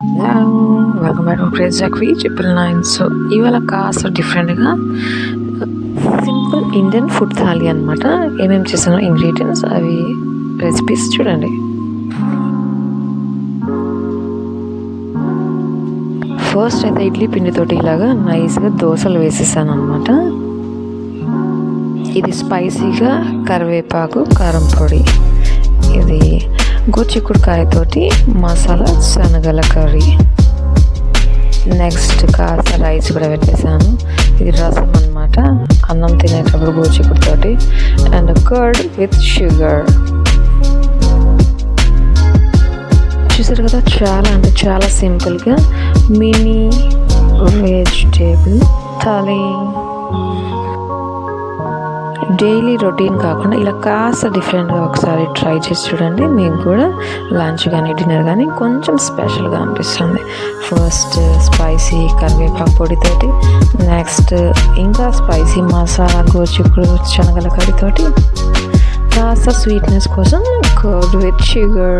Hello! Welcome back to crazy Jackie 999. So ఇవాళ కాస్త డిఫరెంట్గా సింపుల్ ఇండియన్ ఫుడ్ థాలీ అనమాట. ఏమేమి చేసానో ఇంగ్రీడియంట్స్ అవి రెసిపీస్ చూడండి. ఫస్ట్ అయితే ఇడ్లీ పిండితోటి ఇలాగా నైస్గా దోశలు వేసేసాను అనమాట. ఇది స్పైసీగా కరివేపాకు కారం పొడి, ఇది గోచిక్కుడుకాయతోటి మసాలా శనగల కర్రీ, నెక్స్ట్ కాస్త రైస్ కూడా పెట్టేశాను. ఇది రసం అనమాట, అన్నం తినేటప్పుడు గోచిక్కుడుతోటి, అండ్ కర్డ్ విత్ షుగర్. చూసారు కదా, చాలా అంటే చాలా సింపుల్గా mini vegetable thali. Daily routine కాకుండా ఇలా కాస్త డిఫరెంట్గా ఒకసారి ట్రై చేసి చూడండి. మీకు కూడా లంచ్ కానీ డిన్నర్ కానీ కొంచెం స్పెషల్గా అనిపిస్తుంది. ఫస్ట్ స్పైసీ కరివేపాకు పొడితోటి, నెక్స్ట్ ఇంకా స్పైసీ మసాలా గోచిక్కుడు శనగల కర్రీతోటి, కాస్త స్వీట్నెస్ కోసం కర్డ్ విత్ షుగర్.